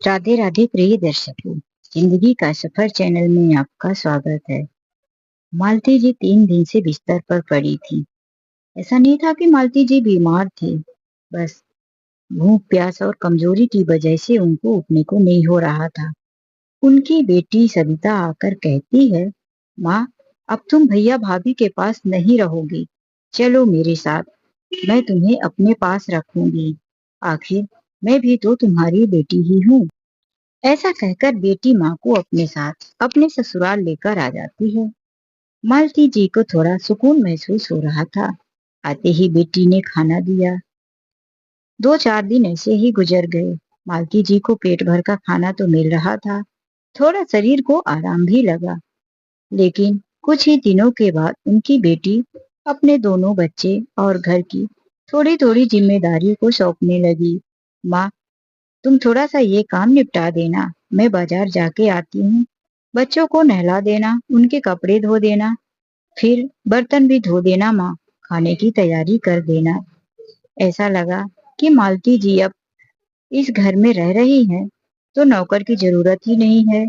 राधे राधे प्रिय दर्शकों, जिंदगी का सफर चैनल में आपका स्वागत है। मालती जी 3 दिन से बिस्तर पर पड़ी थी। ऐसा नहीं था कि मालती जी बीमार थी, बस भूख प्यास और कमजोरी की वजह से उनको उठने को नहीं हो रहा था। उनकी बेटी सविता आकर कहती है, माँ, अब तुम भैया भाभी के पास नहीं रहोगी, चलो मेरे साथ, मैं तुम्हें अपने पास रखूंगी। आखिर मैं भी तो तुम्हारी बेटी ही हूँ। ऐसा कहकर बेटी माँ को अपने साथ अपने ससुराल लेकर आ जाती है। मालती जी को थोड़ा सुकून महसूस हो रहा था। आते ही बेटी ने खाना दिया। 2-4 दिन ऐसे ही गुजर गए। मालती जी को पेट भर का खाना तो मिल रहा था, थोड़ा शरीर को आराम भी लगा। लेकिन कुछ ही दिनों के बाद उनकी बेटी अपने दोनों बच्चे और घर की थोड़ी थोड़ी जिम्मेदारी को सौंपने लगी। माँ, तुम थोड़ा सा ये काम निपटा देना, मैं बाजार जाके आती हूँ। बच्चों को नहला देना, उनके कपड़े धो देना, फिर बर्तन भी धो देना। माँ, खाने की तैयारी कर देना। ऐसा लगा कि मालती जी अब इस घर में रह रही हैं, तो नौकर की जरूरत ही नहीं है।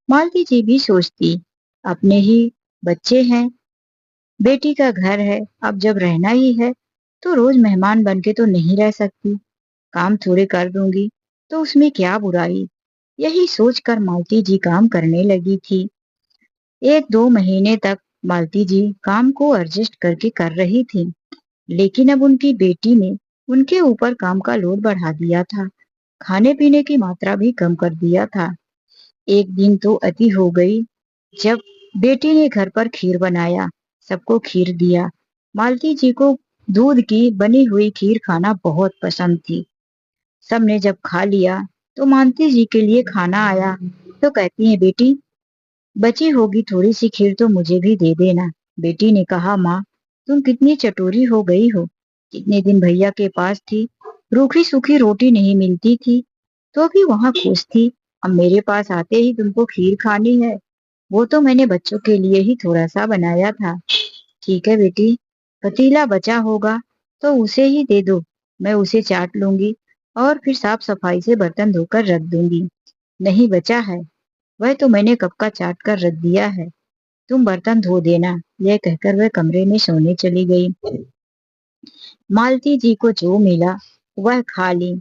मालती जी भी सोचती, अपने ही बच्चे हैं, बेटी का घर है, अब जब रहना ही है तो रोज मेहमान बन के तो नहीं रह सकती। काम थोड़े कर दूंगी तो उसमें क्या बुराई। यही सोचकर मालती जी काम करने लगी थी। 1-2 महीने तक मालती जी काम को एडजस्ट करके कर रही थी, लेकिन अब उनकी बेटी ने उनके ऊपर काम का लोड बढ़ा दिया था। खाने पीने की मात्रा भी कम कर दिया था। एक दिन तो अति हो गई, जब बेटी ने घर पर खीर बनाया, सबको खीर दिया। मालती जी को दूध की बनी हुई खीर खाना बहुत पसंद थी। सबने जब खा लिया तो मालती जी के लिए खाना आया, तो कहती है, बेटी, बची होगी थोड़ी सी खीर तो मुझे भी दे देना। बेटी ने कहा, माँ, तुम कितनी चटोरी हो गई हो। कितने दिन भैया के पास थी, रूखी सूखी रोटी नहीं मिलती थी तो भी वहां खुश थी। अब मेरे पास आते ही तुमको खीर खानी है। वो तो मैंने बच्चों के लिए ही थोड़ा सा बनाया था। ठीक है बेटी, पतीला बचा होगा तो उसे ही दे दो, मैं उसे चाट लूंगी और फिर साफ सफाई से बर्तन धोकर रख दूंगी। नहीं बचा है, वह तो मैंने कब का चाट कर रख दिया है, तुम बर्तन धो देना। यह कहकर वह कमरे में सोने चली गई। मालती जी को जो मिला वह खा ली।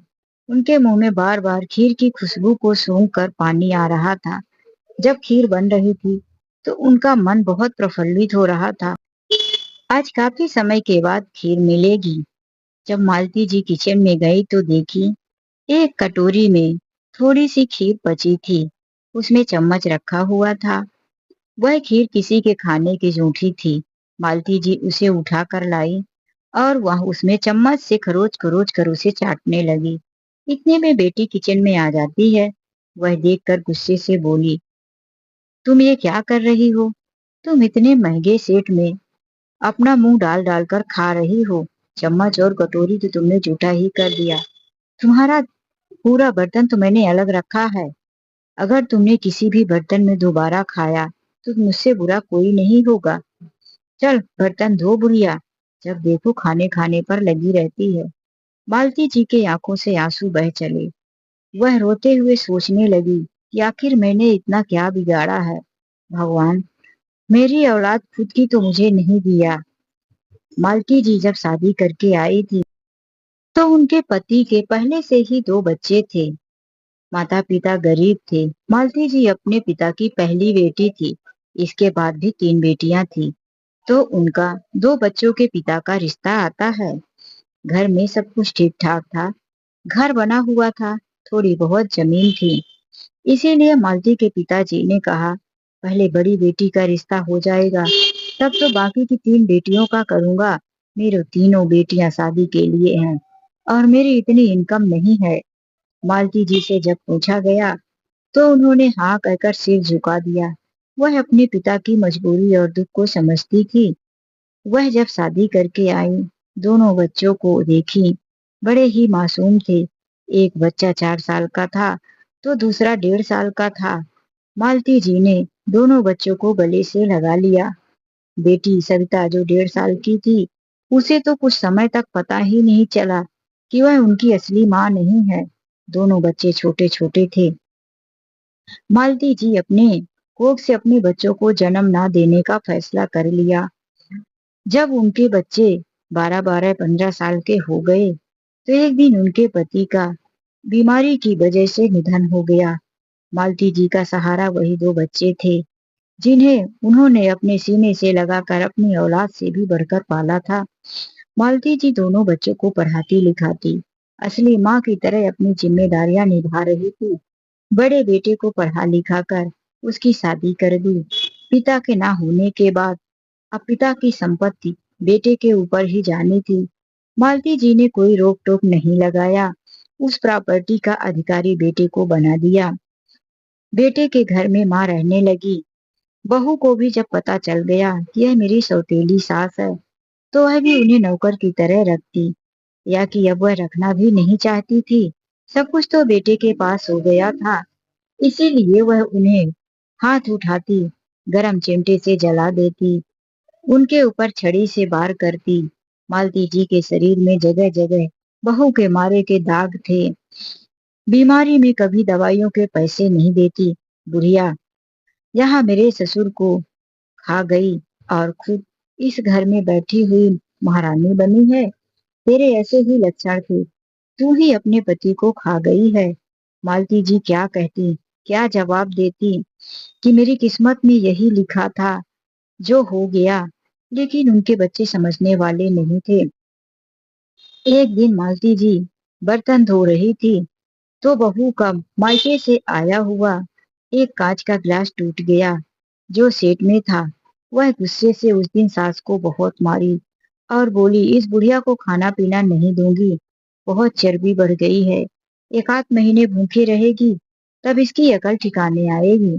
उनके मुंह में बार बार खीर की खुशबू को सूंघ कर पानी आ रहा था। जब खीर बन रही थी तो उनका मन बहुत प्रफुल्लित हो रहा था। आज काफी समय के बाद खीर मिलेगी। जब मालती जी किचन में गई तो देखी, एक कटोरी में थोड़ी सी खीर बची थी। उसमें चम्मच रखा हुआ था। वह खीर किसी के खाने की जूठी थी। मालती जी उसे उठा कर लाई और वह उसमें चम्मच से खरोच खरोच कर उसे चाटने लगी। इतने में बेटी किचन में आ जाती है। वह देखकर गुस्से से बोली, तुम ये क्या कर रही हो? तुम इतने महंगे सेट में अपना मुंह डाल डाल कर खा रही हो। चम्मच और कटोरी तो तुमने जूठा ही कर दिया। तुम्हारा पूरा बर्तन तो मैंने अलग रखा है। अगर तुमने किसी भी बर्तन में दोबारा खाया तो मुझसे बुरा कोई नहीं होगा। चल बर्तन धो बुढ़िया, जब देखो खाने खाने पर लगी रहती है। मालती जी के आंखों से आंसू बह चले। वह रोते हुए सोचने लगी कि आखिर मैंने इतना क्या बिगाड़ा है। भगवान, मेरी औलाद खुद की तो मुझे नहीं दिया। मालती जी जब शादी करके आई थी तो उनके पति के पहले से ही 2 बच्चे थे। माता पिता गरीब थे। मालती जी अपने पिता की पहली बेटी थी। इसके बाद भी 3 बेटियां थी। तो उनका 2 बच्चों के पिता का रिश्ता आता है। घर में सब कुछ ठीक ठाक था। घर बना हुआ था, थोड़ी बहुत जमीन थी। इसीलिए मालती के पिताजी ने कहा, पहले बड़ी बेटी का रिश्ता हो जाएगा, तब तो बाकी की 3 बेटियों का करूंगा। मेरी तीनों बेटियां शादी के लिए हैं और मेरी इतनी इनकम नहीं है। मालती जी से जब पूछा गया तो उन्होंने हाँ कहकर सिर झुका दिया। वह अपने पिता की मजबूरी और दुख को समझती थी। वह जब शादी करके आई, दोनों बच्चों को देखी, बड़े ही मासूम थे। एक बच्चा 4 साल का था तो दूसरा 1.5 साल का था। मालती जी ने दोनों बच्चों को गले से लगा लिया। बेटी सविता जो 1.5 साल की थी, उसे तो कुछ समय तक पता ही नहीं चला कि वह उनकी असली माँ नहीं है। दोनों बच्चे छोटे छोटे थे। मालती जी अपने कोख से अपने बच्चों को जन्म ना देने का फैसला कर लिया। जब उनके बच्चे 12-12, 15 साल के हो गए तो एक दिन उनके पति का बीमारी की वजह से निधन हो गया। मालती जी का सहारा वही दो बच्चे थे जिन्हें उन्होंने अपने सीने से लगाकर अपनी औलाद से भी बढ़कर पाला था। मालती जी दोनों बच्चों को पढ़ाती लिखाती असली माँ की तरह अपनी जिम्मेदारियां निभा रही थी। बड़े बेटे को पढ़ा लिखा कर उसकी शादी कर दी। पिता के ना होने के बाद अब पिता की संपत्ति बेटे के ऊपर ही जानी थी। मालती जी ने कोई रोक टोक नहीं लगाया, उस प्रॉपर्टी का अधिकारी बेटे को बना दिया। बेटे के घर में माँ रहने लगी। बहू को भी जब पता चल गया कि यह मेरी सौतेली सास है तो वह भी उन्हें नौकर की तरह रखती, या कि अब वह रखना भी नहीं चाहती थी। सब कुछ तो बेटे के पास हो गया था, इसीलिए वह उन्हें हाथ उठाती, गरम चिमटे से जला देती, उनके ऊपर छड़ी से वार करती। मालती जी के शरीर में जगह जगह बहू के मारे के दाग थे। बीमारी में कभी दवाइयों के पैसे नहीं देती। बुढ़िया यहाँ मेरे ससुर को खा गई और खुद इस घर में बैठी हुई महारानी बनी है। तेरे ऐसे ही लक्षण थे, तू ही अपने पति को खा गई है। मालती जी क्या कहती, क्या जवाब देती कि मेरी किस्मत में यही लिखा था, जो हो गया। लेकिन उनके बच्चे समझने वाले नहीं थे। एक दिन मालती जी बर्तन धो रही थी तो बहू का मायके से आया हुआ एक कांच का गिलास टूट गया जो सेट में था। वह गुस्से से उस दिन सास को बहुत मारी और बोली, इस बुढ़िया को खाना पीना नहीं दूंगी, बहुत चर्बी बढ़ गई है, एक आध महीने भूखी रहेगी तब इसकी अकल ठिकाने आएगी।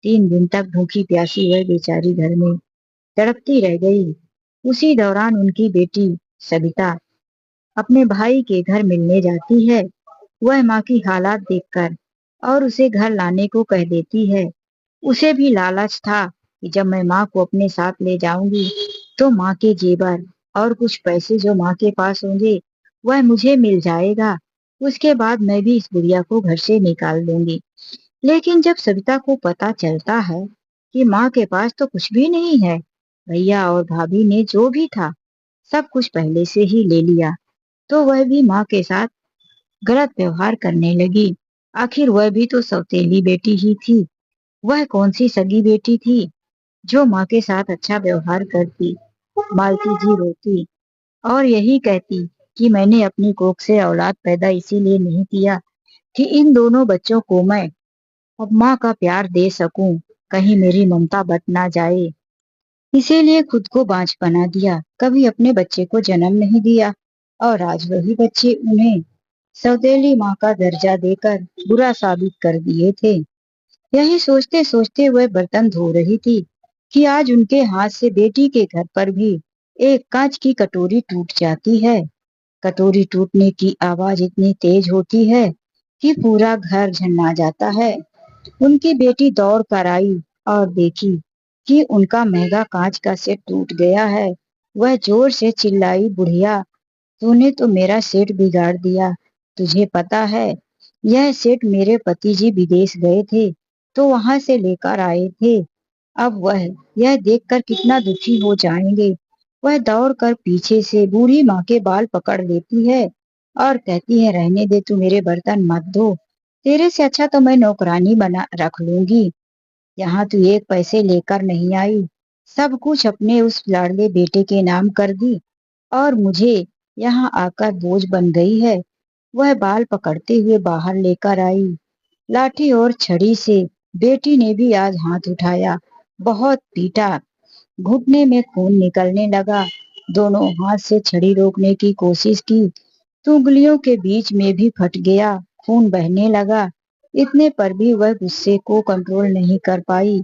3 दिन तक भूखी प्यासी वह बेचारी घर में तड़पती रह गई। उसी दौरान उनकी बेटी सविता अपने भाई के घर मिलने जाती है। वह माँ की हालात देखकर और उसे घर लाने को कह देती है। उसे भी लालच था कि जब मैं माँ को अपने साथ ले जाऊंगी तो माँ के जेवर और कुछ पैसे जो माँ के पास होंगे वह मुझे मिल जाएगा। उसके बाद मैं भी इस बुढ़िया को घर से निकाल दूंगी। लेकिन जब सविता को पता चलता है कि माँ के पास तो कुछ भी नहीं है, भैया और भाभी ने जो भी था सब कुछ पहले से ही ले लिया, तो वह भी माँ के साथ गलत व्यवहार करने लगी। आखिर वह भी तो सौतेली बेटी ही थी, वह कौन सी सगी बेटी थी जो माँ के साथ अच्छा व्यवहार करती। मालती जी रोती और यही कहती कि मैंने अपनी कोख से औलाद पैदा इसीलिए नहीं किया कि इन दोनों बच्चों को मैं अब माँ का प्यार दे सकूं, कहीं मेरी ममता बट ना जाए। इसीलिए खुद को बांझ बना दिया, कभी अपने बच्चे को जन्म नहीं दिया और आज वही बच्चे उन्हें सौतेली माँ का दर्जा देकर बुरा साबित कर दिए थे। यही सोचते सोचते वह बर्तन धो रही थी कि आज उनके हाथ से बेटी के घर पर भी एक कांच की कटोरी टूट जाती है। कटोरी टूटने की आवाज इतनी तेज होती है कि पूरा घर झन्ना जाता है। उनकी बेटी दौड़ कर आई और देखी कि उनका महंगा कांच का सेट टूट गया है। वह जोर से चिल्लाई, बुढ़िया तूने तो मेरा सेट बिगाड़ दिया। तुझे पता है यह सेट मेरे पति जी विदेश गए थे तो वहां से लेकर आए थे। अब वह यह देखकर कितना दुखी हो जाएंगे। वह दौड़कर पीछे से बूढ़ी माँ के बाल पकड़ लेती है और कहती है, रहने दे, तू मेरे बर्तन मत धो, तेरे से अच्छा तो मैं नौकरानी बना रख लूंगी। यहाँ तू एक पैसे लेकर नहीं आई, सब कुछ अपने उस लाडले बेटे के नाम कर दी और मुझे यहाँ आकर बोझ बन गई है। वह बाल पकड़ते हुए बाहर लेकर आई। लाठी और छड़ी से बेटी ने भी आज हाथ उठाया, बहुत पीटा, घुटने में खून निकलने लगा। दोनों हाथ से छड़ी रोकने की कोशिश की तो उंगलियों के बीच में भी फट गया, खून बहने लगा। इतने पर भी वह गुस्से को कंट्रोल नहीं कर पाई।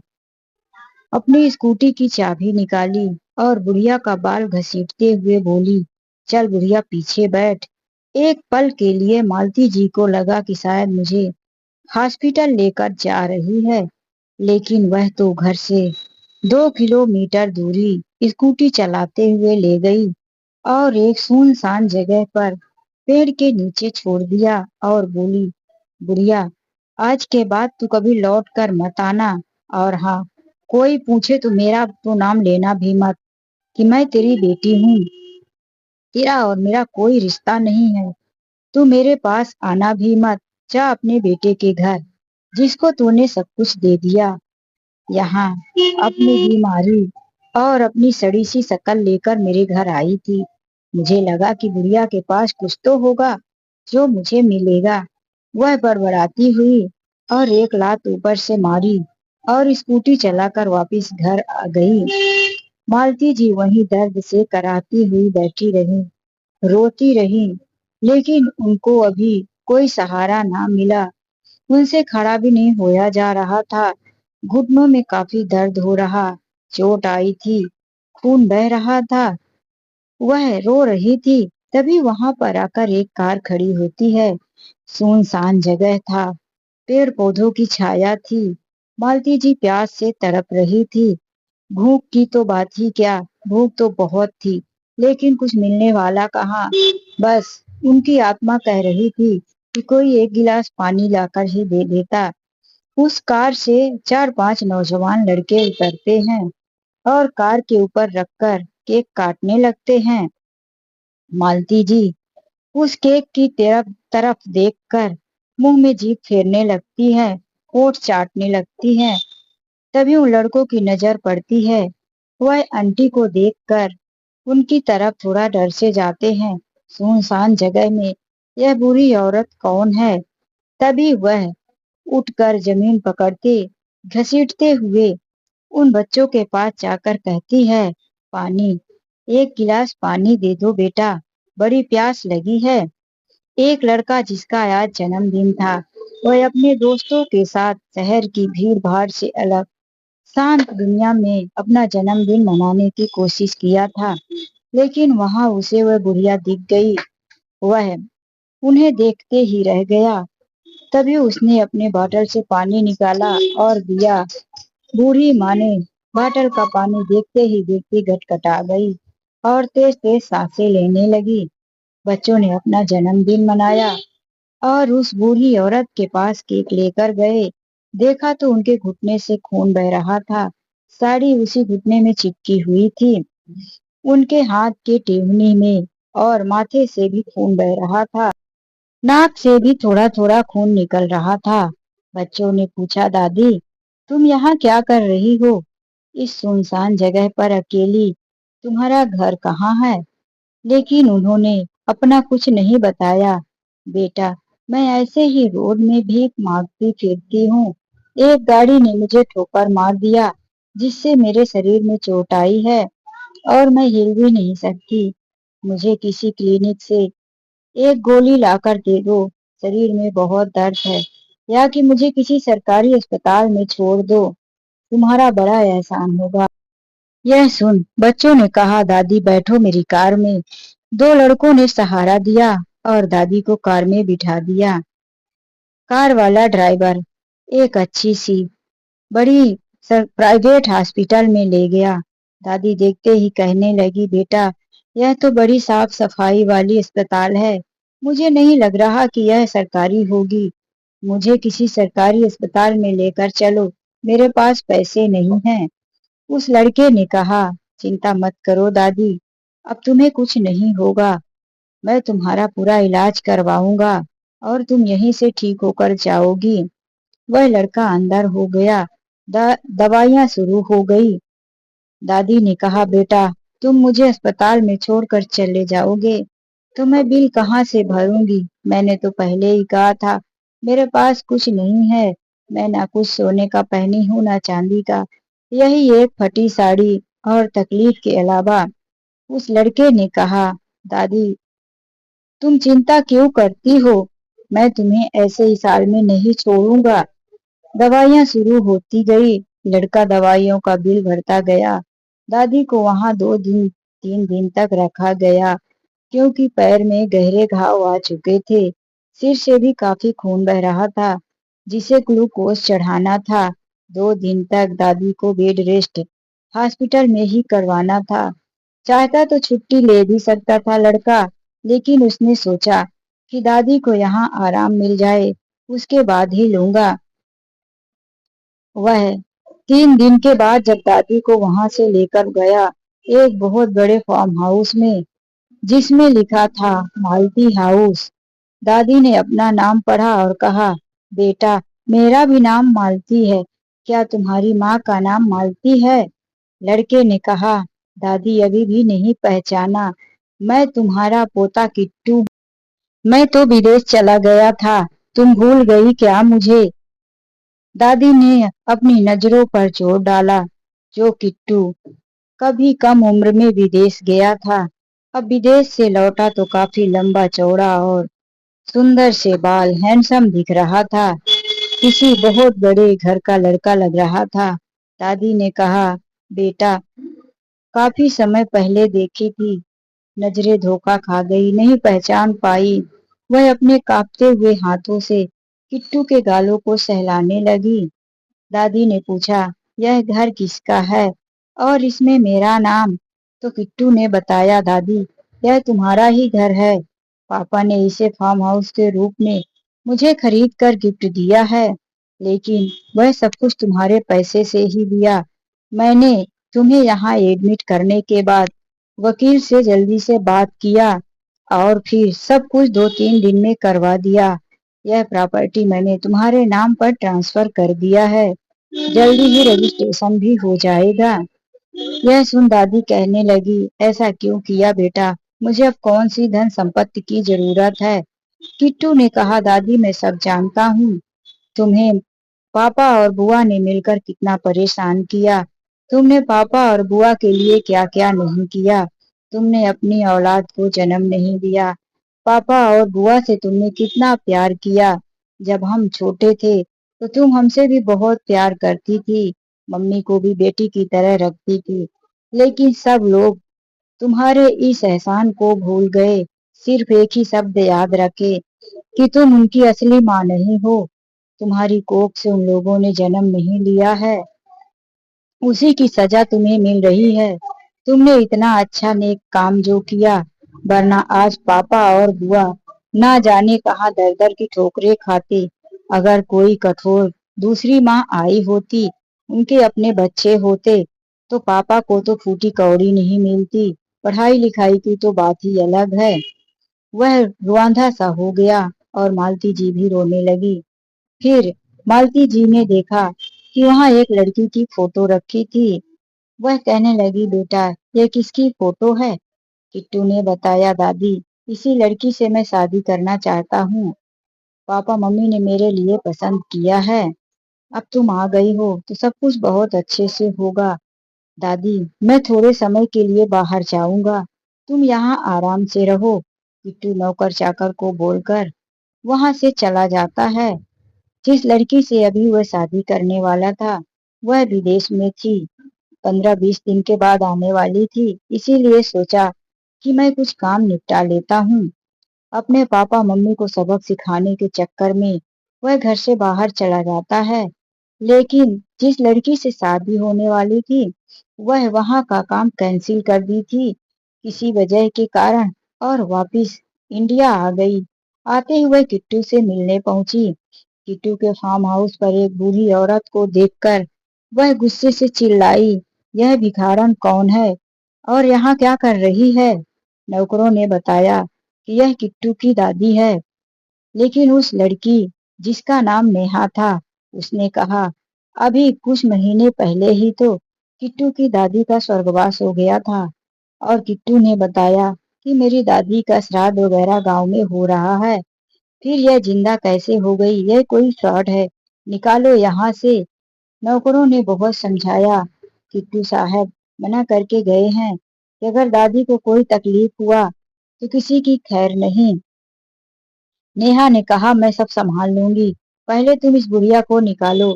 अपनी स्कूटी की चाबी निकाली और बुढ़िया का बाल घसीटते हुए बोली, चल बुढ़िया पीछे बैठ। एक पल के लिए मालती जी को लगा कि शायद मुझे हॉस्पिटल लेकर जा रही है, लेकिन वह तो घर से 2 किलोमीटर दूरी स्कूटी चलाते हुए ले गई और एक सुनसान जगह पर पेड़ के नीचे छोड़ दिया और बोली, बुढ़िया, आज के बाद तू कभी लौट कर मत आना। और हाँ, कोई पूछे तो मेरा तो नाम लेना भी मत कि मैं तेरी बेटी हूँ। तेरा और मेरा कोई रिश्ता नहीं है। तू मेरे पास आना भी मत। जा अपने बेटे के घर, जिसको तूने सब कुछ दे दिया। यहाँ अपनी बीमारी और अपनी सड़ी सी शक्ल लेकर मेरे घर आई थी। मुझे लगा कि बुढ़िया के पास कुछ तो होगा जो मुझे मिलेगा। वह बड़बड़ाती हुई और एक लात ऊपर से मारी और स्कूटी चलाकर वापस घर आ गई। मालती जी वहीं दर्द से कराहती हुई बैठी रही, रोती रही, लेकिन उनको अभी कोई सहारा ना मिला। उनसे खड़ा भी नहीं होया जा रहा था। घुटनों में काफी दर्द हो रहा, चोट आई थी, खून बह रहा था। वह रो रही थी, तभी वहां पर आकर एक कार खड़ी होती है। सुनसान जगह था, पेड़ पौधों की छाया थी। मालती जी प्यास से तड़प रही थी। भूख की तो बात ही क्या, भूख तो बहुत थी, लेकिन कुछ मिलने वाला कहाँ। बस उनकी आत्मा कह रही थी कि कोई एक गिलास पानी लाकर ही दे देता। उस कार से चार पांच नौजवान लड़के उतरते हैं और कार के ऊपर रखकर केक काटने लगते हैं। मालती जी उस केक की तरफ तरफ देखकर मुंह में जीभ फेरने लगती है, होठ चाटने लगती है। तभी उन लड़कों की नजर पड़ती है। वह आंटी को देखकर उनकी तरफ थोड़ा डर से जाते हैं। सुनसान जगह में यह बुरी औरत कौन है? तभी वह उठकर जमीन पकड़ते घसीटते हुए उन बच्चों के पास जाकर कहती है, पानी, एक गिलास पानी दे दो बेटा, बड़ी प्यास लगी है। एक लड़का जिसका आज जन्मदिन था, वह अपने दोस्तों के साथ शहर की भीड़ भाड़ से अलग शांत दुनिया में अपना जन्मदिन मनाने की कोशिश किया था, लेकिन वहां उसे वह बुढ़िया दिख गई। वह उन्हें देखते ही रह गया। तभी उसने अपने बॉटल से पानी निकाला और दिया। बूढ़ी माँ ने बॉटल का पानी देखते ही देखते गटगटा गई और तेज तेज सांसें लेने लगी। बच्चों ने अपना जन्मदिन मनाया और उस बूढ़ी औरत के पास केक लेकर गए। देखा तो उनके घुटने से खून बह रहा था। साड़ी उसी घुटने में चिपकी हुई थी। उनके हाथ के टेहनी में और माथे से भी खून बह रहा था। नाक से भी थोड़ा थोड़ा खून निकल रहा था। बच्चों ने पूछा, दादी, तुम यहाँ क्या कर रही हो? इस सुनसान जगह पर अकेली? तुम्हारा घर कहाँ है? लेकिन उन्होंने अपना कुछ नहीं बताया। बेटा, मैं ऐसे ही रोड में भीख मांगती फिरती हूँ। एक गाड़ी ने मुझे ठोकर मार दिया, जिससे मेरे शरीर में चोट आई है और मैं हिल भी नहीं सकती। मुझे किसी क्लिनिक से एक गोली लाकर दे दो। शरीर में बहुत दर्द है। या कि मुझे किसी सरकारी अस्पताल में छोड़ दो। तुम्हारा बड़ा एहसान होगा। यह सुन बच्चों ने कहा, दादी बैठो मेरी कार में। दो लड़कों ने सहारा दिया और दादी को कार में बिठा दिया। कार वाला ड्राइवर एक अच्छी सी बड़ी प्राइवेट हॉस्पिटल में ले गया। दादी देखते ही कहने लगी, बेटा, यह तो बड़ी साफ सफाई वाली अस्पताल है। मुझे नहीं लग रहा कि यह सरकारी होगी। मुझे किसी सरकारी अस्पताल में लेकर चलो, मेरे पास पैसे नहीं हैं। उस लड़के ने कहा, चिंता मत करो दादी, अब तुम्हें कुछ नहीं होगा। मैं तुम्हारा पूरा इलाज करवाऊंगा और तुम यहीं से ठीक होकर जाओगी। वह लड़का अंदर हो गया। दवाइयां शुरू हो गई। दादी ने कहा, बेटा, तुम मुझे अस्पताल में छोड़कर चले जाओगे तो मैं बिल कहाँ से भरूंगी? मैंने तो पहले ही कहा था मेरे पास कुछ नहीं है। मैं ना कुछ सोने का पहनी हूँ ना चांदी का, यही एक फटी साड़ी और तकलीफ के अलावा। उस लड़के ने कहा, दादी, तुम चिंता क्यों करती हो? मैं तुम्हें ऐसे ही साल में नहीं छोड़ूंगा। दवाइयां शुरू होती गई। लड़का दवाइयों का बिल भरता गया। दादी को वहां 2 दिन 3 दिन तक रखा गया, क्योंकि पैर में गहरे घाव आ चुके थे। सिर से भी काफी खून बह रहा था, जिसे ग्लूकोज चढ़ाना था। 2 दिन तक दादी को बेड रेस्ट हॉस्पिटल में ही करवाना था। चाहता तो छुट्टी ले भी सकता था लड़का, लेकिन उसने सोचा कि दादी को यहाँ आराम मिल जाए उसके बाद ही लूंगा। वह 3 दिन के बाद जब दादी को वहां से लेकर गया एक बहुत बड़े फार्म हाउस में, जिसमें लिखा था मालती हाउस। दादी ने अपना नाम पढ़ा और कहा, बेटा, मेरा भी नाम मालती है। क्या तुम्हारी माँ का नाम मालती है? लड़के ने कहा, दादी अभी भी नहीं पहचाना। मैं तुम्हारा पोता किट्टू। मैं तो विदेश चला गया था। तुम भूल गई क्या मुझे? दादी ने अपनी नजरों पर जोर डाला। जो किट्टू कभी कम उम्र में विदेश गया था, अब विदेश से लौटा तो काफी लंबा चौड़ा और सुंदर से बाल हैंडसम दिख रहा था। किसी बहुत बड़े घर का लड़का लग रहा था। दादी ने कहा, बेटा, काफी समय पहले देखी थी, नजरें धोखा खा गई, नहीं पहचान पाई। वह अपने कांपते हुए हाथों से किट्टू के गालों को सहलाने लगी। दादी ने पूछा, यह घर किसका है और इसमें मेरा नाम? तो किट्टू ने बताया, दादी, यह तुम्हारा ही घर है। पापा ने इसे फार्म हाउस के रूप में मुझे खरीद कर गिफ्ट दिया है, लेकिन वह सब कुछ तुम्हारे पैसे से ही दिया। मैंने तुम्हें यहाँ एडमिट करने के बाद वकील से जल्दी से बात किया और फिर सब कुछ 2-3 दिन में करवा दिया। यह प्रॉपर्टी मैंने तुम्हारे नाम पर ट्रांसफर कर दिया है। जल्दी ही रजिस्ट्रेशन भी हो जाएगा। यह सुन दादी कहने लगी, ऐसा क्यों किया बेटा? मुझे अब कौन सी धन संपत्ति की जरूरत है? किट्टू ने कहा, दादी, मैं सब जानता हूँ। तुम्हें पापा और बुआ ने मिलकर कितना परेशान किया। तुमने पापा और बुआ के लिए क्या क्या नहीं किया। तुमने अपनी औलाद को जन्म नहीं दिया। पापा और बुआ से तुमने कितना प्यार किया। जब हम छोटे थे तो तुम हमसे भी बहुत प्यार करती थी। मम्मी को भी बेटी की तरह रखती थी। लेकिन सब लोग तुम्हारे इस एहसान को भूल गए। सिर्फ एक ही शब्द याद रखे कि तुम उनकी असली माँ नहीं हो। तुम्हारी कोख से उन लोगों ने जन्म नहीं लिया है, उसी की सजा तुम्हें मिल रही है। तुमने इतना अच्छा नेक काम जो किया, वरना आज पापा और बुआ ना जाने कहाँ दर दर की ठोकरें खाते। अगर कोई कठोर दूसरी माँ आई होती, उनके अपने बच्चे होते, तो पापा को तो फूटी कौड़ी नहीं मिलती। पढ़ाई लिखाई की तो बात ही अलग है। वह रुआंधा सा हो गया और मालती जी भी रोने लगी। फिर मालती जी ने देखा कि वहां एक लड़की की फोटो रखी थी। वह कहने लगी, बेटा, ये किसकी फोटो है? किट्टू ने बताया, दादी, इसी लड़की से मैं शादी करना चाहता हूँ। पापा मम्मी ने मेरे लिए पसंद किया है। अब तुम आ गई हो तो सब कुछ बहुत अच्छे से होगा। दादी, मैं थोड़े समय के लिए बाहर जाऊंगा, तुम यहाँ आराम से रहो। किट्टू नौकर चाकर को बोलकर वहां से चला जाता है। जिस लड़की से अभी वह शादी करने वाला था, वह विदेश में थी, 15-20 दिन के बाद आने वाली थी। इसीलिए सोचा कि मैं कुछ काम निपटा लेता हूँ। अपने पापा मम्मी को सबक सिखाने के चक्कर में वह घर से बाहर चला जाता है। लेकिन जिस लड़की से शादी होने वाली थी, वह वहां का काम कैंसिल कर दी थी किसी वजह के कारण और वापिस इंडिया आ गई। आते हुए किट्टू से मिलने पहुंची। किट्टू के फार्म हाउस पर एक बूढ़ी औरत को देखकर वह गुस्से से चिल्लाई, यह भिखारन कौन है और यहाँ क्या कर रही है? नौकरों ने बताया कि यह किट्टू की दादी है। लेकिन उस लड़की जिसका नाम नेहा था, उसने कहा, अभी कुछ महीने पहले ही तो किट्टू की दादी का स्वर्गवास हो गया था। और किट्टू ने बताया कि मेरी दादी का श्राद्ध वगैरह गांव में हो रहा है, फिर यह जिंदा कैसे हो गई? यह कोई फ्रॉड है, निकालो यहाँ से। नौकरों ने बहुत समझाया। किट्टू साहब मना करके गए हैं कि अगर दादी को कोई तकलीफ हुआ तो किसी की खैर नहीं। नेहा ने कहा, मैं सब संभाल लूंगी, पहले तुम इस बुढ़िया को निकालो।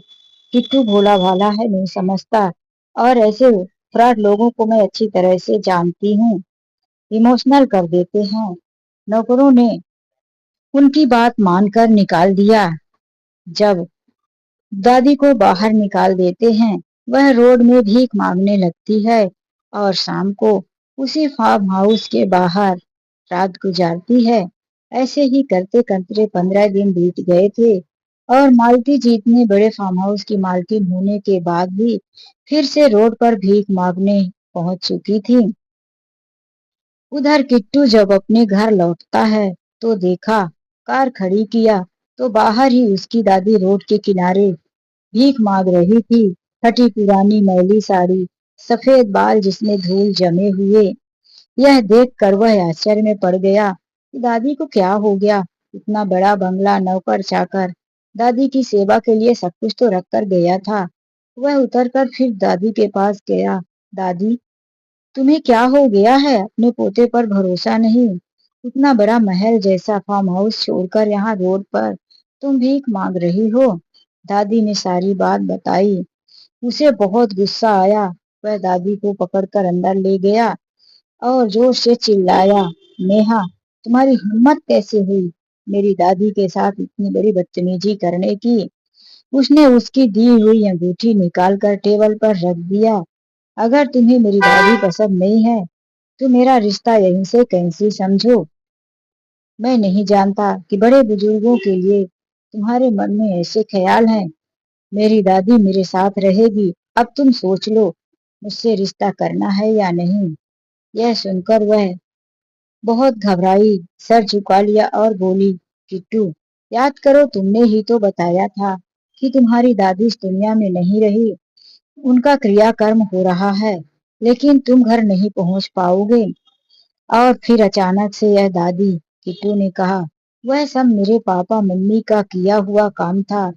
किट्टू भोला भाला है, नहीं समझता, और ऐसे फ्रॉड लोगों को मैं अच्छी तरह से जानती हूँ, इमोशनल कर देते हैं। नौकरों ने उनकी बात मानकर निकाल दिया। जब दादी को बाहर निकाल देते हैं, वह रोड में भीख मांगने लगती है और शाम को उसी फार्म हाउस के बाहर रात गुजारती है। ऐसे ही करते करते 15 दिन बीत गए थे। और मालती जी इतने बड़े फार्म हाउस की मालकिन होने के बाद भी फिर से रोड पर भीख मांगने पहुंच चुकी थी। उधर किट्टू जब अपने घर लौटता है तो देखा, कार खड़ी किया तो बाहर ही उसकी दादी रोड के किनारे भीख मांग रही थी। फटी पुरानी मैली साड़ी, सफेद बाल जिसमें धूल जमे हुए। यह देखकर वह आश्चर्य में पड़ गया कि दादी को क्या हो गया। इतना बड़ा बंगला, नौकर चाकर, दादी की सेवा के लिए सब कुछ तो रख कर गया था। वह उतरकर फिर दादी के पास गया। दादी, तुम्हें क्या हो गया है? अपने पोते पर भरोसा नहीं। इतना बड़ा महल जैसा फार्म हाउस छोड़कर यहाँ रोड पर तुम भीख मांग रही हो। दादी ने सारी बात बताई। उसे बहुत गुस्सा आया। वह दादी को पकड़कर अंदर ले गया और जोर से चिल्लाया, नेहा, तुम्हारी हिम्मत कैसे हुई मेरी दादी के साथ इतनी बड़ी बदतमीजी करने की? उसने उसकी दी हुई अंगूठी निकालकर टेबल पर रख दिया। अगर तुम्हें मेरी दादी पसंद नहीं है तो मेरा रिश्ता यहीं से कैंसिल समझो। मैं नहीं जानता कि बड़े बुजुर्गों के लिए तुम्हारे मन में ऐसे ख्याल हैं। मेरी दादी मेरे साथ रहेगी। अब तुम सोच लो, मुझसे रिश्ता करना है या नहीं। यह सुनकर वह बहुत घबराई, सर झुका लिया और बोली, किट्टू, याद करो, तुमने ही तो बताया था कि तुम्हारी दादी इस दुनिया में नहीं रही। उनका क्रियाकर्म हो रहा है, लेकिन तुम घर नहीं पहुंच पाओगे। और फिर अचानक से यह दादी, किट्टू ने कहा, वह सब मेरे पापा मम्मी का किया हुआ काम था।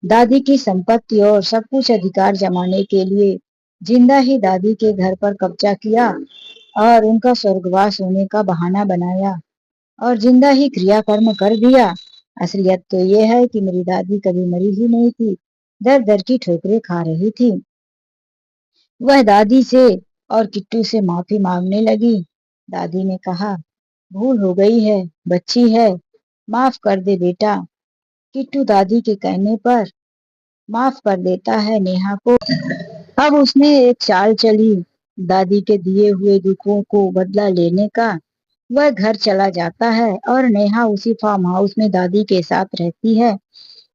दादी की संपत्ति और सब कुछ अधिकार जमाने के लिए जिंदा ही दादी के घर पर कब्जा किया और उनका स्वर्गवास होने का बहाना बनाया और जिंदा ही क्रियाकर्म कर दिया। असलियत तो ये है कि मेरी दादी कभी मरी ही नहीं थी, दर दर की ठोकरें खा रही थी। वह दादी से और किट्टू से माफी मांगने लगी। दादी ने कहा, भूल हो गई है, बच्ची है, माफ कर दे बेटा। किट्टू दादी के कहने पर माफ कर देता है नेहा को। अब उसने एक चाल चली दादी के दिए हुए दुखों को बदला लेने का। वह घर चला जाता है और नेहा उसी फार्म हाउस में दादी के साथ रहती है।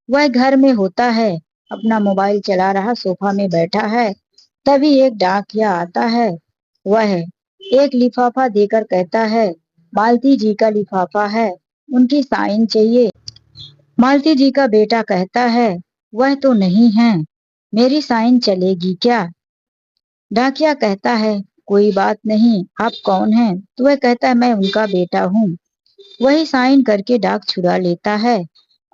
वह घर में होता है, अपना मोबाइल चला रहा सोफा में बैठा है। तभी एक डाकिया आता है। वह एक लिफाफा देकर कहता है, मालती जी का लिफाफा है, उनकी साइन चाहिए। मालती जी का बेटा कहता है, वह तो नहीं है, मेरी साइन चलेगी क्या? डाकिया कहता है, कोई बात नहीं, आप कौन हैं? तो वह कहता है, मैं उनका बेटा हूँ। वही साइन करके डाक छुड़ा लेता है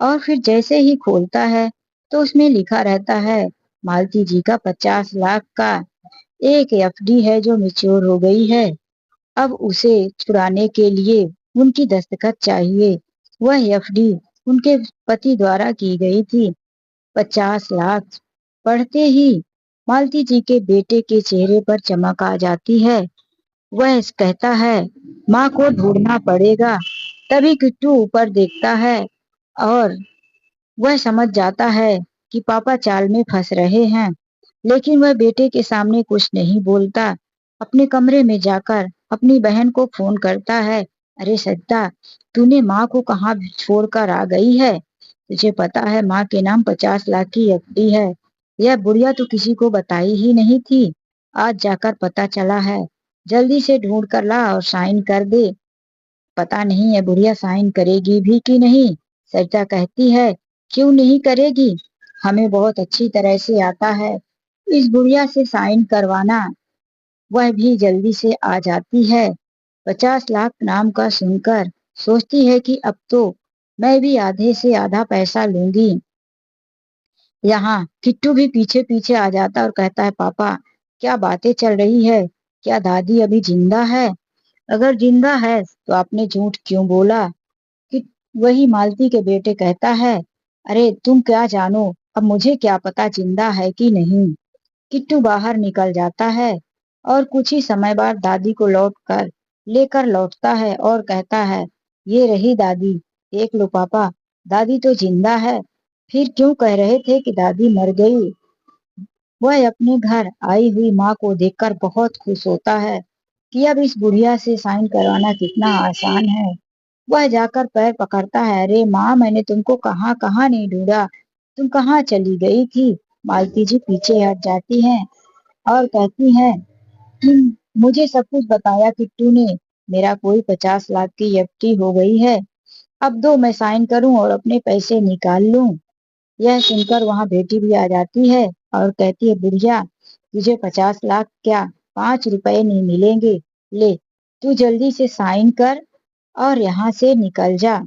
और फिर जैसे ही खोलता है तो उसमें लिखा रहता है, मालती जी का 50 लाख का एक एफडी है जो मैच्योर हो गई है। अब उसे छुड़ाने के लिए उनकी दस्तखत चाहिए। वह एफडी उनके पति द्वारा की गई थी। 50 लाख पढ़ते ही मालती जी के बेटे के चेहरे पर चमक आ जाती है। वह कहता है, माँ को ढूंढना पड़ेगा। तभी किट्टू ऊपर देखता है और वह समझ जाता है कि पापा चाल में फंस रहे हैं। लेकिन वह बेटे के सामने कुछ नहीं बोलता। अपने कमरे में जाकर अपनी बहन को फोन करता है, अरे सत्ता, तूने माँ को कहाँ छोड़कर आ गई है? तुझे पता है माँ के नाम 50 लाख की एफडी है। यह बुढ़िया तो किसी को बताई ही नहीं थी, आज जाकर पता चला है। जल्दी से ढूंढ कर ला और साइन कर दे। पता नहीं है बुढ़िया साइन करेगी भी कि नहीं। सरिता कहती है, क्यों नहीं करेगी, हमें बहुत अच्छी तरह से आता है इस बुढ़िया से साइन करवाना। वह भी जल्दी से आ जाती है। 50 लाख नाम का सुनकर सोचती है कि अब तो मैं भी आधे से आधा पैसा लूंगी। यहाँ किट्टू भी पीछे पीछे आ जाता और कहता है, पापा, क्या बातें चल रही है? क्या दादी अभी जिंदा है? अगर जिंदा है तो आपने झूठ क्यों बोला? कि वही मालती के बेटे कहता है, अरे तुम क्या जानो, अब मुझे क्या पता जिंदा है कि नहीं। किट्टू बाहर निकल जाता है और कुछ ही समय बाद दादी को लेकर लौटता है और कहता है, ये रही दादी, देख लो पापा, दादी तो जिंदा है। फिर क्यों कह रहे थे कि दादी मर गई? वह अपने घर आई हुई माँ को देखकर बहुत खुश होता है कि अब इस बुढ़िया से साइन करवाना कितना आसान है। वह जाकर पैर पकड़ता है, अरे माँ, मैंने तुमको कहाँ कहाँ नहीं ढूंढा, तुम कहाँ चली गई थी? मालती जी पीछे हट जाती हैं और कहती हैं कि मुझे सब कुछ बताया किट्टू ने। मेरा कोई 50 लाख की एफडी हो गई है। अब दो मैं साइन करूं और अपने पैसे निकाल लूं। यह सुनकर वहां बेटी भी आ जाती है और कहती है, बुढ़िया, तुझे 50 लाख क्या, 5 रुपए नहीं मिलेंगे। ले, तू जल्दी से साइन कर और यहाँ से निकल जा।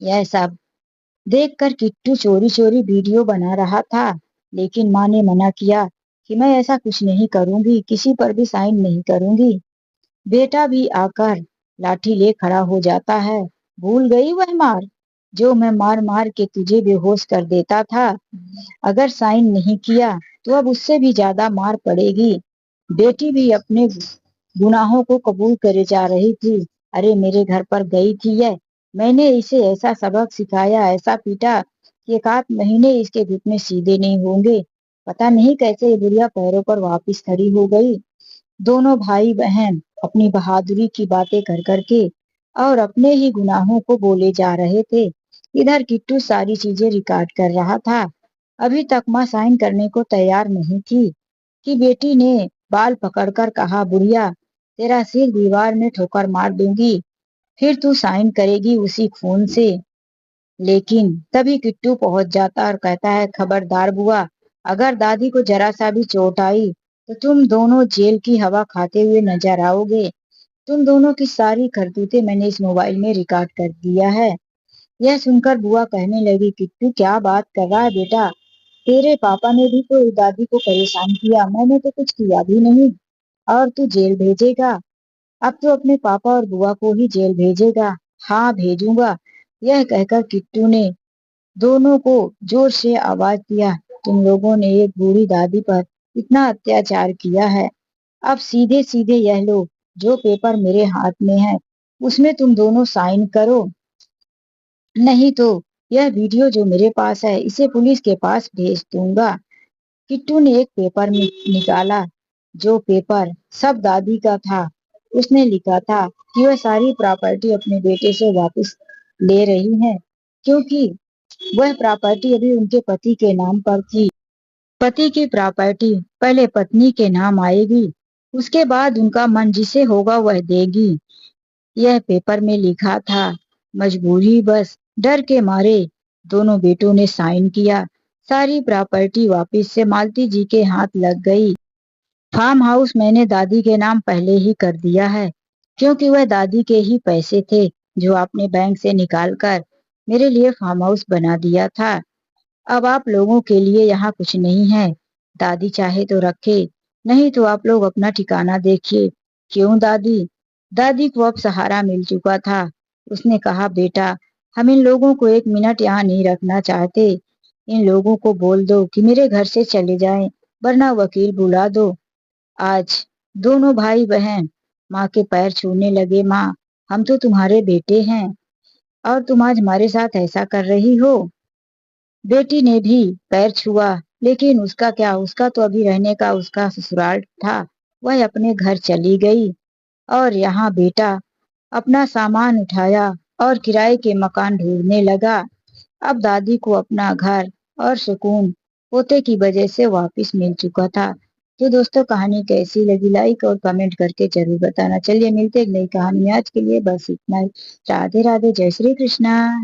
यह सब देखकर किट्टू चोरी चोरी वीडियो बना रहा था, लेकिन माँ ने मना किया कि मैं ऐसा कुछ नहीं करूंगी, किसी पर भी साइन नहीं करूंगी। बेटा भी आकर लाठी ले खड़ा हो जाता है। भूल गई वह मार, जो मैं मार मार के तुझे बेहोश कर देता था। अगर साइन नहीं किया तो अब उससे भी ज्यादा मार पड़ेगी। बेटी भी अपने गुनाहों को कबूल करे जा रही थी। अरे मेरे घर पर गई थी यह, मैंने इसे ऐसा सबक सिखाया, ऐसा पीटा कि 1 आध महीने इसके घुटने सीधे नहीं होंगे। पता नहीं कैसे ये बुढ़िया पैरों पर वापस खड़ी हो गई। दोनों भाई बहन अपनी बहादुरी की बातें कर करके और अपने ही गुनाहों को बोले जा रहे थे। इधर किट्टू सारी चीजें रिकॉर्ड कर रहा था। अभी तक माँ साइन करने को तैयार नहीं थी कि बेटी ने बाल पकड़कर कहा, बुढ़िया, तेरा सिर दीवार में ठोकर मार दूंगी, फिर तू साइन करेगी उसी खून से। लेकिन तभी किट्टू पहुंच जाता और कहता है, खबरदार बुआ, अगर दादी को जरा सा भी चोट आई तो तुम दोनों जेल की हवा खाते हुए नजर आओगे। तुम दोनों की सारी करतूतें मैंने इस मोबाइल में रिकॉर्ड कर दिया है। यह सुनकर बुआ कहने लगी, किट्टू क्या बात कर रहा है बेटा? तेरे पापा ने भी तो दादी को परेशान किया, मैंने तो कुछ किया भी नहीं, और तू जेल भेजेगा? अब तो अपने पापा और बुआ को ही जेल भेजेगा। हाँ भेजूंगा। यह कहकर किट्टू ने दोनों को जोर से आवाज दिया, तुम लोगों ने एक बूढ़ी दादी पर इतना अत्याचार किया है, अब सीधे सीधे यह लो, जो पेपर मेरे हाथ में है उसमें तुम दोनों साइन करो, नहीं तो यह वीडियो जो मेरे पास है इसे पुलिस के पास भेज दूंगा। किट्टू ने एक पेपर में निकाला, जो पेपर सब दादी का था। उसने लिखा था कि वह सारी प्रॉपर्टी अपने बेटे से वापस ले रही है, क्योंकि वह प्रॉपर्टी अभी उनके पति के नाम पर थी। पति की प्रॉपर्टी पहले पत्नी के नाम आएगी, उसके बाद उनका मन जिसे होगा वह देगी। यह पेपर में लिखा था। मजबूरी बस, डर के मारे दोनों बेटों ने साइन किया। सारी प्रॉपर्टी वापिस से मालती जी के हाथ लग गई। फार्म हाउस मैंने दादी के नाम पहले ही कर दिया है, क्योंकि वह दादी के ही पैसे थे जो आपने बैंक से निकाल कर मेरे लिए फार्म हाउस बना दिया था। अब आप लोगों के लिए यहाँ कुछ नहीं है। दादी चाहे तो रखे, नहीं तो आप लोग अपना ठिकाना देखिए। क्यों दादी? दादी को अब सहारा मिल चुका था। उसने कहा, बेटा, हम इन लोगों को 1 मिनट यहाँ नहीं रखना चाहते। इन लोगों को बोल दो कि मेरे घर से चले जाएं, वरना वकील बुला दो। आज दोनों भाई बहन माँ के पैर छूने लगे। माँ, हम तो तुम्हारे बेटे हैं और तुम आज हमारे साथ ऐसा कर रही हो। बेटी ने भी पैर छुआ, लेकिन उसका क्या, उसका तो अभी रहने का उसका ससुराल था। वह अपने घर चली गई और यहाँ बेटा अपना सामान उठाया और किराए के मकान ढूंढने लगा। अब दादी को अपना घर और सुकून पोते की वजह से वापस मिल चुका था। तो दोस्तों, कहानी कैसी लगी लाइक और कमेंट करके जरूर बताना। चलिए मिलते एक नई कहानी में, आज के लिए बस इतना ही। राधे राधे, जय श्री कृष्णा।